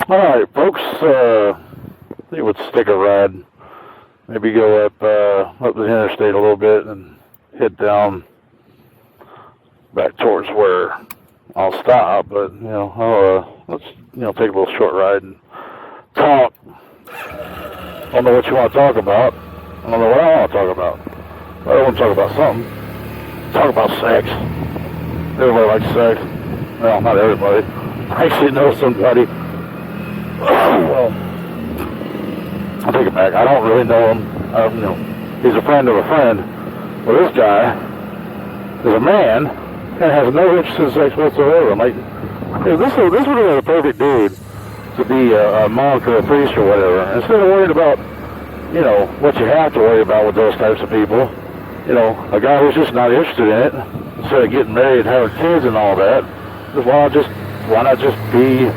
Alright, folks, we would stick a ride. Maybe go up the interstate a little bit and head down back towards where I'll stop. But, let's, take a little short ride and talk. I don't know what you want to talk about. I don't know what I want to talk about. But I want to talk about something. Talk about sex. Everybody likes sex. Well, not everybody. I actually know somebody. Well, I'll take it back. I don't really know him. He's a friend of a friend. Well, this guy is a man and has no interest in sex whatsoever. I'm like, this would have been a perfect dude to be a monk or a priest or whatever. Instead of worried about, what you have to worry about with those types of people. A guy who's just not interested in it, instead of getting married and having kids and all that, why not just be,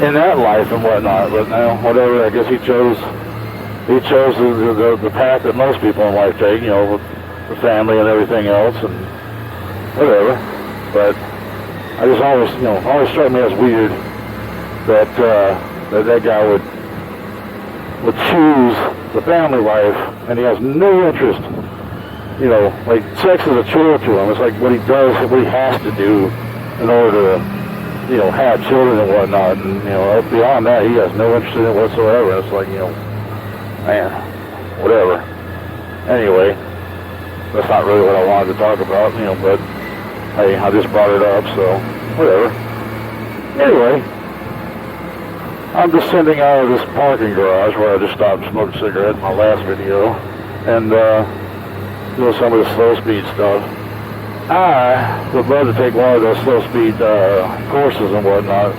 in that life and whatnot. But now, whatever, I guess he chose the path that most people in life take, with the family and everything else and whatever. But I just always struck me as weird that that guy would choose the family life, and he has no interest, like sex is a chore to him. It's like what he does, what he has to do in order to, have children and whatnot. And, beyond that, he has no interest in it whatsoever. It's like, man, whatever. Anyway, that's not really what I wanted to talk about, but hey, I just brought it up, so whatever. Anyway, I'm descending out of this parking garage where I just stopped and smoked a cigarette in my last video, and doing some of the slow speed stuff. I would love to take one of those slow speed courses and whatnot.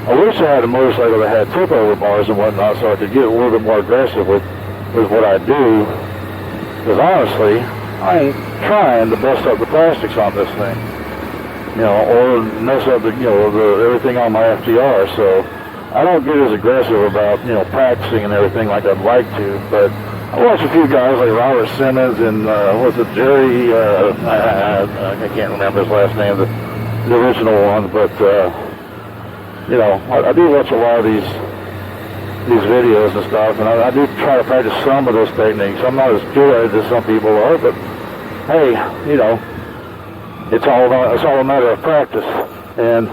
I wish I had a motorcycle that had tip over bars and whatnot so I could get a little bit more aggressive with what I do. Because honestly, I ain't trying to bust up the plastics on this thing, or mess up the everything on my FTR. So I don't get as aggressive about practicing and everything like I'd like to. But I watch a few guys like Robert Simmons and Jerry? I can't remember his last name, the original one. But I do watch a lot of these videos and stuff, and I do try to practice some of those techniques. I'm not as good at it as some people are, but hey, it's all a matter of practice. And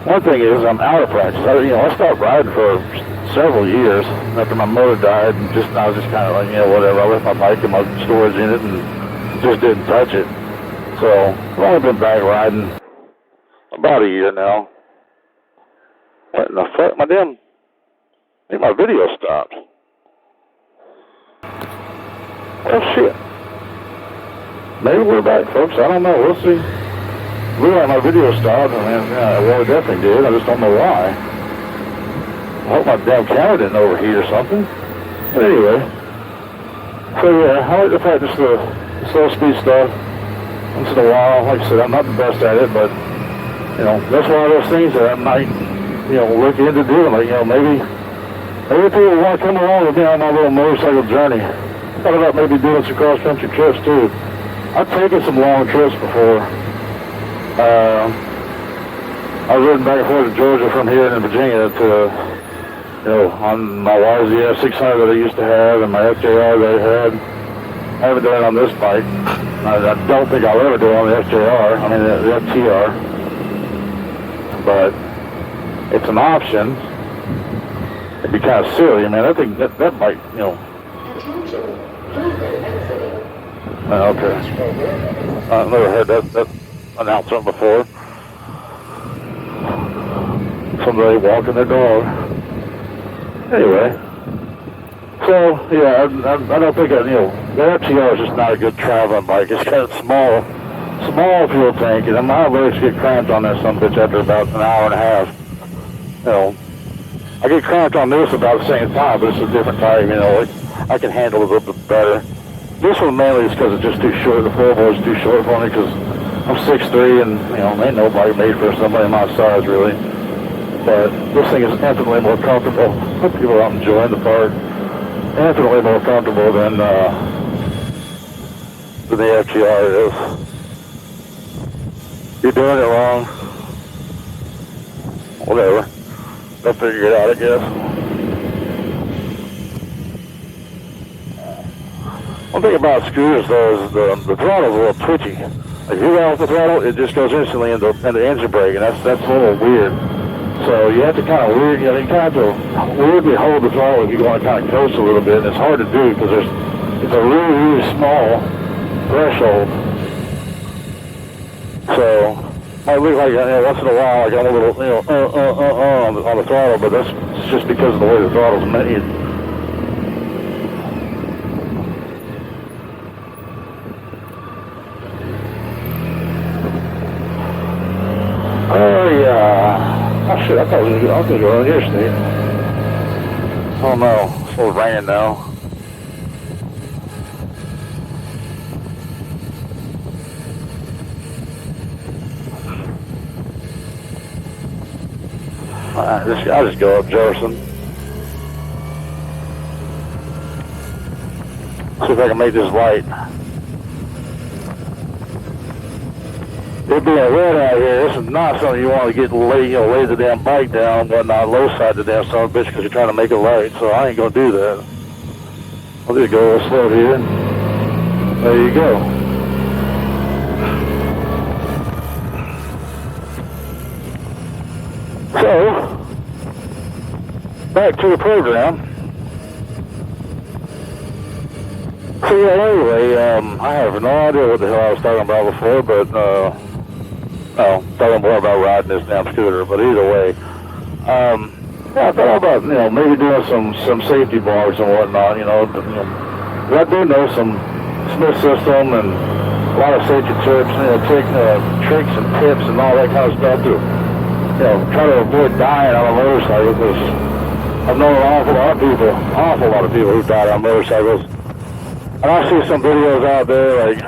one thing is, I'm out of practice. I stopped riding for several years after my motor died, and I was just kind of like, whatever. I left my bike in my storage unit and just didn't touch it. So I've only been back riding about a year now. What in the fuck? I think my video stopped. Oh shit. Maybe we're back, folks. I don't know. We'll see. Looks like my video stopped. Well, it definitely did. I just don't know why. I hope my damn camera didn't overheat or something. But anyway. So yeah, I like to practice the slow speed stuff once in a while. Like I said, I'm not the best at it, but that's one of those things that I might look into doing. Like maybe people want to come along with me on my little motorcycle journey. I thought about maybe doing some cross country trips too. I've taken some long trips before. I've ridden back and forth to Georgia from here in Virginia to, on my YZF 600 that I used to have and my FJR that I had. I haven't done it on this bike. I don't think I'll ever do it on the FJR, the FTR. But it's an option. It'd be kind of silly. I think that bike, okay. I've never heard that announcement before. Somebody walking their dog. Anyway, so yeah, I don't think the FTR is just not a good traveling bike. It's got a small fuel tank, and my legs get cramped on that son bitch after about an hour and a half. I get cramped on this about the same time, but it's a different type. I can handle it a little bit better. This one mainly is because it's just too short. The floorboard's too short for me because I'm 6'3", and ain't nobody made for somebody my size really. But this thing is infinitely more comfortable. People out enjoying the park. Infinitely more comfortable than the FTR is. You're doing it wrong. whatever. They'll figure it out, I guess. One thing about scooters, though, is the throttle's a little twitchy. If you get off the throttle, it just goes instantly into engine brake, and that's a little weird. So you have to kind of you kind of weirdly hold the throttle if you want to kind of coast a little bit. And it's hard to do because it's a really, really small threshold. So might look like once in a while I got a little on the throttle, but that's just because of the way the throttle's made. Oh yeah. Oh shit, I thought I was gonna go on the interstate. Oh no, it's a little raining now. I'll just go up Jefferson. See if I can make this light. It being wet out here, this is not something you want to get lay the damn bike down and whatnot, low side the damn son of a bitch because you're trying to make it light. So I ain't gonna do that. I'll just go a little slow here. There you go. So, back to the program. So yeah, anyway, I have no idea what the hell I was talking about before, but talking more about riding this damn scooter. But either way, yeah, I thought about maybe doing some safety bars and whatnot. I do know some Smith system and a lot of safety tips, tricks and tips and all that kind of stuff to try to avoid dying on a motorcycle, because I've known an awful lot of people who died on motorcycles. And I see some videos out there like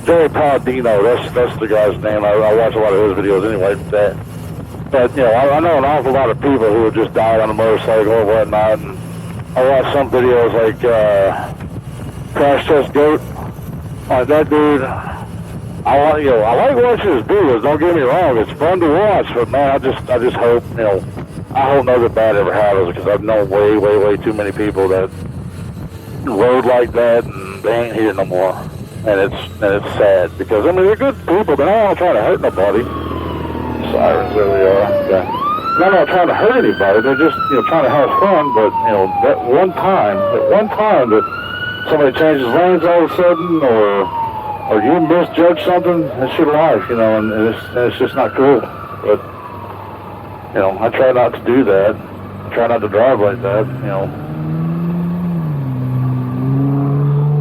Jerry Palladino, that's the guy's name. I watch a lot of his videos anyway. But I know an awful lot of people who have just died on a motorcycle or whatnot. And I watch some videos like Crash Test Goat. Like that dude. I like watching his videos. Don't get me wrong, it's fun to watch. But man, I just hope I hope nothing bad ever happens, because I've known way too many people that rode like that and they ain't here no more. And it's sad, because they're good people, but I don't want to try to hurt nobody. Sirens, there they are. Yeah. They're not trying to hurt anybody. They're just trying to have fun. But that one time that somebody changes lanes all of a sudden, or you misjudge something, it's your life, and it's just not cool. But I try not to do that. I try not to drive like that.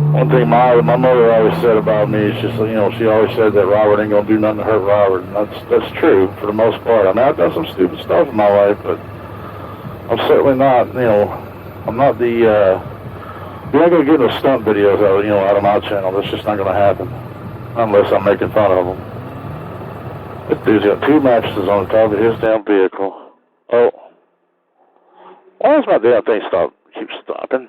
One thing my mother always said about me is just, she always said that Robert ain't gonna do nothing to hurt Robert. And that's true for the most part. I mean, I've done some stupid stuff in my life, but I'm certainly not, I'm not the, you're not gonna get no stunt videos out of my channel. That's just not gonna happen unless I'm making fun of them. This dude's got 2 mattresses on the top of his damn vehicle. Oh, why does my damn thing keep stopping?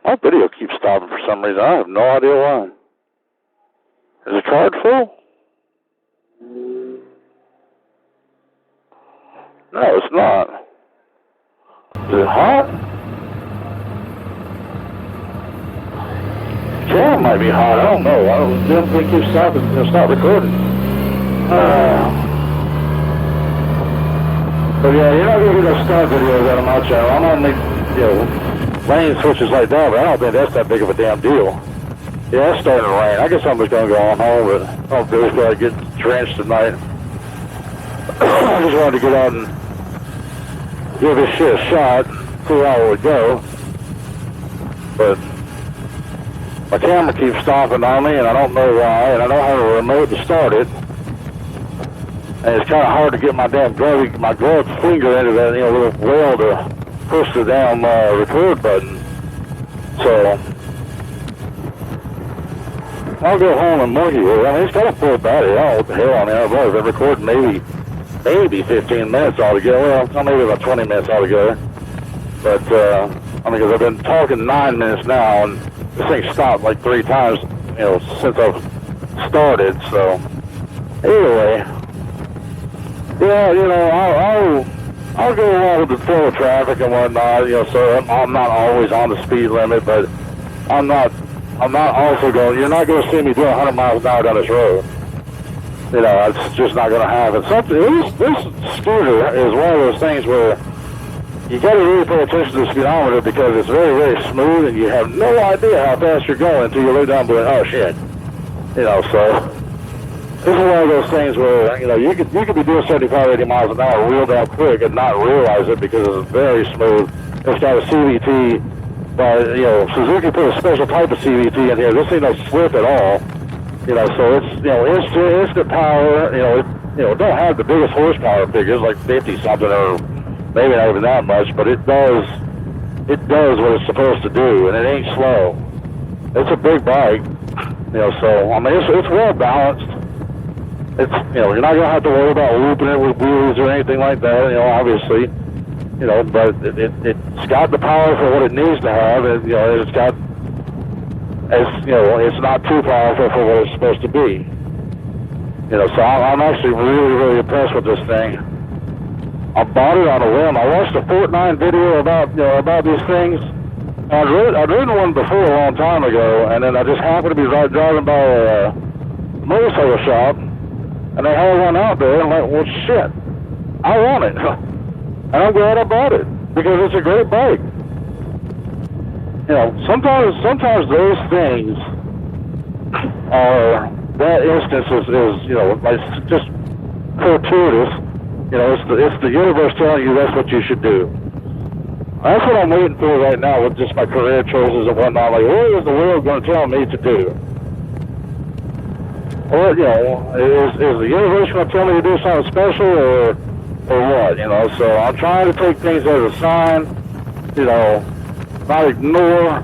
My video keeps stopping for some reason. I have no idea why. Is the card full? No, it's not. Is it hot? The camera might be hot. I don't know. I don't think it keeps stopping. It's not recording. But yeah, you're not going to get no stunt videos out of my channel. I'm going to make, lane switches like that, but I don't think that's that big of a damn deal. Yeah, it's starting to rain. I guess I'm just going to go on home, but I'll do is go get drenched tonight. I just wanted to get out and give this shit a shot, see how it would go. But my camera keeps stopping on me, and I don't know why, and I don't have a remote to start it. And it's kind of hard to get my damn gloved finger into that little wheel to push the damn record button. So I'll go home and monkey with it. I mean, it's got a full battery. I don't know what the hell on there was. I recorded maybe 15 minutes altogether. Well, maybe about 20 minutes altogether. But because I've been talking 9 minutes now, and this thing stopped like 3 times, since I've started. So Anyway, yeah, you know, I'll go along with the flow of traffic and whatnot, you know, so I'm not always on the speed limit, but I'm not also going, you're not going to see me doing 100 miles an hour down this road. You know, it's just not going to happen. This scooter is one of those things where you got to really pay attention to the speedometer because it's very, very smooth and you have no idea how fast you're going until you look down going, oh shit. You know, so this is one of those things where, you know, you could be doing 75, 80 miles an hour real down quick and not realize it because it's very smooth. It's got a CVT, but, you know, Suzuki put a special type of CVT in here. This ain't no slip at all. You know, so it's, you know, instant power. You know, it don't have the biggest horsepower figures, like 50 something or maybe not even that much, but it does what it's supposed to do, and it ain't slow. It's a big bike, you know, so, I mean, it's well balanced. It's, you know, you're not going to have to worry about looping it with wheels or anything like that, you know, obviously, you know, but it's got the power for what it needs to have, and, you know, you know, it's not too powerful for what it's supposed to be. You know, so I'm actually really, really impressed with this thing. I bought it on a whim. I watched a Fortnite video about, you know, about these things. I'd ridden one before a long time ago, and then I just happened to be driving by a motorcycle shop, and they had one out there, and I'm like, well, shit, I want it. And I'm glad I bought it, because it's a great bike. You know, sometimes those things are, that instance is, you know, like just fortuitous. You know, it's the universe telling you that's what you should do. That's what I'm waiting for right now with just my career choices and whatnot. Like, what is the world going to tell me to do? Or, you know, is the universe going to tell me to do something special or what? You know, so I'm trying to take things as a sign, you know, not ignore.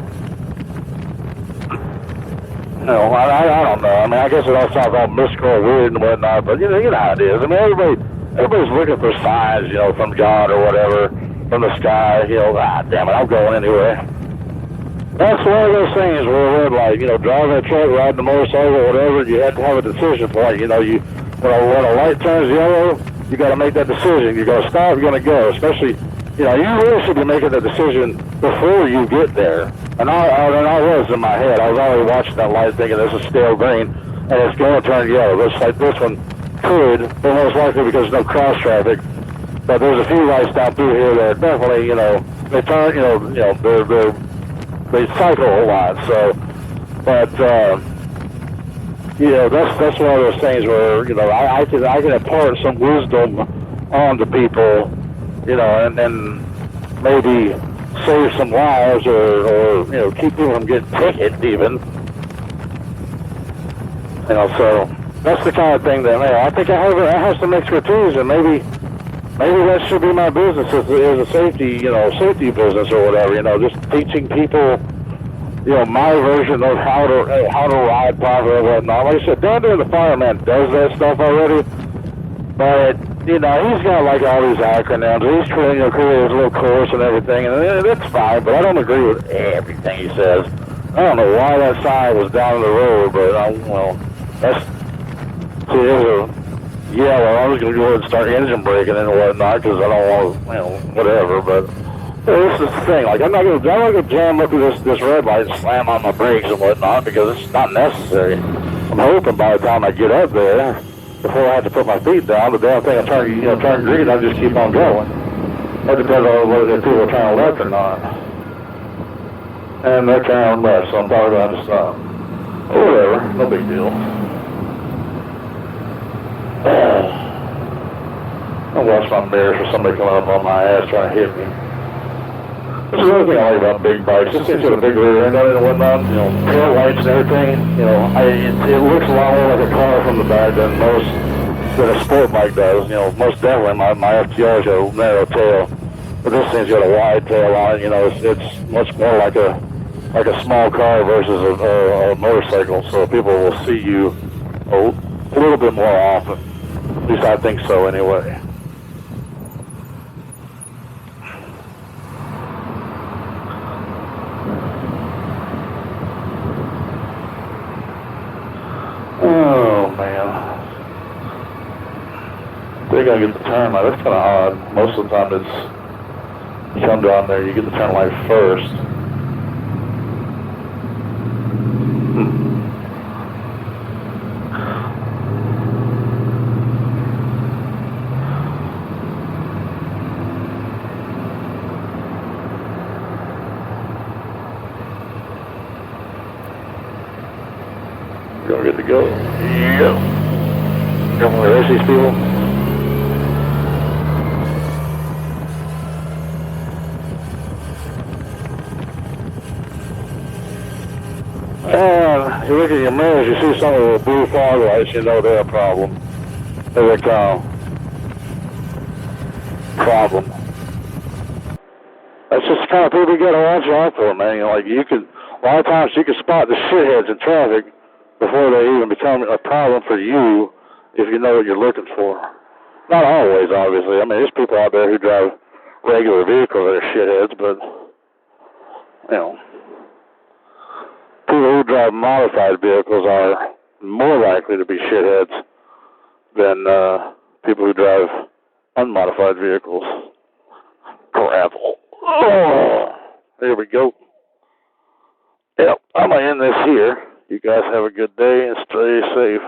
You know, I don't know. I mean, I guess it all sounds all mystical and weird and whatnot, but you know how it is. I mean, everybody's looking for signs, you know, from God or whatever, from the sky. You know, damn it, I'm going anyway. That's one of those things where, like, you know, driving a truck, riding a motorcycle, whatever, you have to have a decision point. You know, when a light turns yellow, you got to make that decision. You're going to stop, you're going to go. Especially, you know, you really should be making the decision before you get there. And I was in my head. I was already watching that light thinking this is still green, and it's going to turn yellow. Just like this one could, but most likely because there's no cross traffic. But there's a few lights down through here that are definitely, you know, they turn, you know, they cycle a lot. So, but you know, that's one of those things where, you know, I can impart some wisdom onto people, you know, and maybe save some lives or you know, keep people from getting tickets even. You know, so that's the kind of thing that, man, I think I have some expertise, and maybe that should be my business as a safety business or whatever. You know, just teaching people, you know, my version of how to ride properly and whatnot. Like I said, down there the fireman does that stuff already, but you know, he's got like all these acronyms. He's creating his little course and everything, and it's fine. But I don't agree with everything he says. I don't know why that sign was down the road, but well, that's there's a yellow. I was going to go ahead and start engine braking and whatnot because I don't want to, you know, whatever. But this is the thing. Like, I'm not going to jam up to this red light and slam on my brakes and whatnot because it's not necessary. I'm hoping by the time I get up there, before I have to put my feet down, the damn thing will turn green. I'll just keep on going. It depends on whether the people are turning left or not. And they're turning left, so I'm probably going to have to stop. Whatever, no big deal. I'll watch my mirror for somebody coming up on my ass trying to hit me. This is another thing I like about big bikes. This thing's got a big rear end on it and whatnot. You know, tail lights and everything. You know, it looks a lot more like a car from the back than a sport bike does. You know, most definitely my FTR's got a narrow tail, but this thing's got a wide tail on it. You know, it's much more like a small car versus a motorcycle. So people will see you a little bit more often. At least I think so anyway. Oh, man. they gotta get the turn light. That's kind of odd. Most of the time it's, you come down there, you get the turn light first. You're good to go. Yep. Come on, there's these people. And you look at your mirrors, you see some of the blue fog lights, you know they're a problem. They're a problem. That's just the kind of people you gotta watch out for, man. You know, like you can, a lot of times you can spot the shitheads in traffic before they even become a problem for you if you know what you're looking for. Not always, obviously. I mean, there's people out there who drive regular vehicles that are shitheads, but, you know, people who drive modified vehicles are more likely to be shitheads than people who drive unmodified vehicles. Gravel. Oh, there we go. Yep, I'm going to end this here. You guys have a good day and stay safe.